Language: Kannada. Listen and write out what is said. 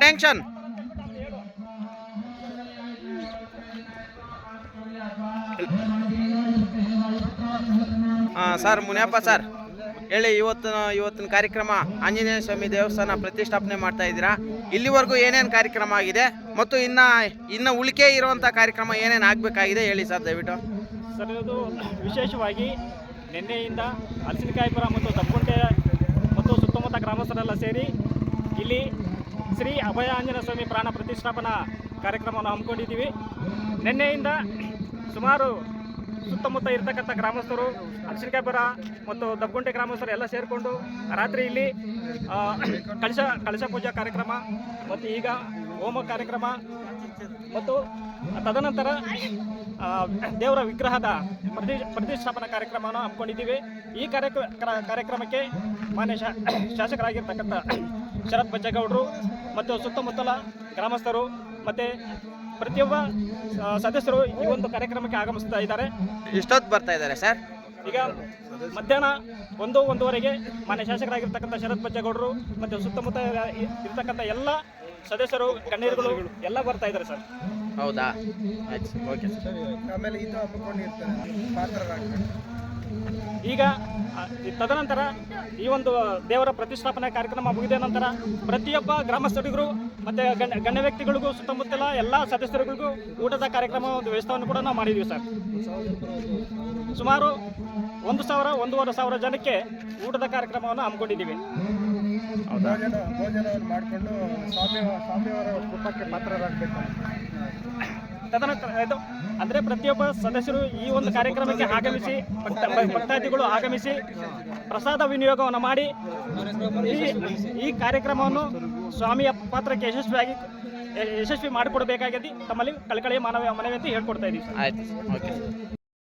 ಟೆನ್ಷನ್ ಸರ್ ಮುನಿಯಪ್ಪ ಸರ್ ಹೇಳಿ, ಇವತ್ತಿನ ಕಾರ್ಯಕ್ರಮ ಆಂಜನೇಯ ಸ್ವಾಮಿ ದೇವಸ್ಥಾನ ಪ್ರತಿಷ್ಠಾಪನೆ ಮಾಡ್ತಾ ಇದ್ದೀರಾ. ಇಲ್ಲಿವರೆಗೂ ಏನೇನು ಕಾರ್ಯಕ್ರಮ ಆಗಿದೆ ಮತ್ತು ಇನ್ನು ಉಳಿಕೆ ಇರುವಂಥ ಕಾರ್ಯಕ್ರಮ ಏನೇನು ಆಗಬೇಕಾಗಿದೆ ಹೇಳಿ ಸರ್ ದಯವಿಟ್ಟು. ಸರ್, ಇದು ವಿಶೇಷವಾಗಿ ನಿನ್ನೆಯಿಂದ ಹಲಸಿನಕಾಯಿಪುರ ಮತ್ತು ದಬ್ಬುಂಟೆ ಮತ್ತು ಸುತ್ತಮುತ್ತ ಗ್ರಾಮಸ್ಥರೆಲ್ಲ ಸೇರಿ ಇಲ್ಲಿ ಶ್ರೀ ಅಭಯ ಆಂಜನೇಯ ಸ್ವಾಮಿ ಪ್ರಾಣ ಪ್ರತಿಷ್ಠಾಪನಾ ಕಾರ್ಯಕ್ರಮವನ್ನು ಹಮ್ಮಿಕೊಂಡಿದ್ದೀವಿ. ನಿನ್ನೆಯಿಂದ ಸುಮಾರು ಸುತ್ತಮುತ್ತ ಇರ್ತಕ್ಕಂಥ ಗ್ರಾಮಸ್ಥರು, ಹಲಸಿನಕಾಯಿಪುರ ಮತ್ತು ದಬ್ಬುಂಟೆ ಗ್ರಾಮಸ್ಥರು ಎಲ್ಲ ಸೇರಿಕೊಂಡು ರಾತ್ರಿ ಇಲ್ಲಿ ಕಳಶ ಪೂಜಾ ಕಾರ್ಯಕ್ರಮ ಮತ್ತು ಈಗ ಹೋಮ ಕಾರ್ಯಕ್ರಮ ಮತ್ತು ತದನಂತರ ದೇವರ ವಿಗ್ರಹದ ಪ್ರತಿಷ್ಠಾಪನಾ ಕಾರ್ಯಕ್ರಮವನ್ನು ಹಮ್ಮಿಕೊಂಡಿದ್ದೀವಿ. ಈ ಕಾರ್ಯಕ್ರಮಕ್ಕೆ ಮಾನ್ಯ ಶಾಸಕರಾಗಿರ್ತಕ್ಕಂಥ ಶರತ್ ಬಚ್ಚೇಗೌಡರು ಮತ್ತು ಸುತ್ತಮುತ್ತಲ ಗ್ರಾಮಸ್ಥರು ಮತ್ತು ಪ್ರತಿಯೊಬ್ಬ ಸದಸ್ಯರು ಈ ಒಂದು ಕಾರ್ಯಕ್ರಮಕ್ಕೆ ಆಗಮಿಸ್ತಾ ಇದ್ದಾರೆ. ಎಷ್ಟೊತ್ತು ಬರ್ತಾ ಇದ್ದಾರೆ ಸರ್? ಈಗ ಮಧ್ಯಾಹ್ನ 1-1:30ಗೆ ಮಾನ್ಯ ಶಾಸಕರಾಗಿರ್ತಕ್ಕಂಥ ಶರತ್ ಬಚ್ಚೇಗೌಡರು ಮತ್ತು ಸುತ್ತಮುತ್ತ ಇರ್ತಕ್ಕಂಥ ಎಲ್ಲ ಸದಸ್ಯರು, ಗಣ್ಯರುಗಳು ಎಲ್ಲ ಬರ್ತಾ ಇದ್ದಾರೆ ಸರ್. ಹೌದಾ? Okay sir. ಈಗ ತದನಂತರ ಈ ಒಂದು ದೇವರ ಪ್ರತಿಷ್ಠಾಪನಾ ಕಾರ್ಯಕ್ರಮ ಮುಗಿದ ನಂತರ ಪ್ರತಿಯೊಬ್ಬ ಗ್ರಾಮಸ್ಥರಿಗೂ ಮತ್ತು ಗಣ್ಯ ವ್ಯಕ್ತಿಗಳಿಗೂ ಸುತ್ತಮುತ್ತಲ ಎಲ್ಲ ಸದಸ್ಯರುಗಳಿಗೂ ಊಟದ ಕಾರ್ಯಕ್ರಮ ಒಂದು ವ್ಯವಸ್ಥೆಯನ್ನು ಕೂಡ ನಾವು ಮಾಡಿದ್ದೀವಿ ಸರ್. ಸುಮಾರು 1,000-1,500 ಜನಕ್ಕೆ ಊಟದ ಕಾರ್ಯಕ್ರಮವನ್ನು ಹಮ್ಮಿಕೊಂಡಿದ್ದೀವಿ. ಮಾಡಿಕೊಂಡು ಸ್ವಾಮಿಯವರ ಕೃಪಕ್ಕೆ ಪಾತ್ರರಾಗಬೇಕು. ತದನಂತರ ಇದು ಅಂದರೆ ಪ್ರತಿಯೊಬ್ಬ ಸದಸ್ಯರು ಈ ಒಂದು ಕಾರ್ಯಕ್ರಮಕ್ಕೆ ಆಗಮಿಸಿ, ಭಕ್ತಾದಿಗಳು ಆಗಮಿಸಿ ಪ್ರಸಾದ ವಿನಿಯೋಗವನ್ನು ಮಾಡಿ ಈ ಕಾರ್ಯಕ್ರಮವನ್ನು ಸ್ವಾಮಿಯ ಪಾತ್ರಕ್ಕೆ ಯಶಸ್ವಿ ಮಾಡಿಕೊಡಬೇಕಾಗಿದೆ. ತಮ್ಮಲ್ಲಿ ಕಳಕಳಿಯ ಮನವಿ ಅಂತ ಹೇಳ್ಕೊಡ್ತಾ ಇದ್ದೀವಿ. ಆಯ್ತು, ಓಕೆ.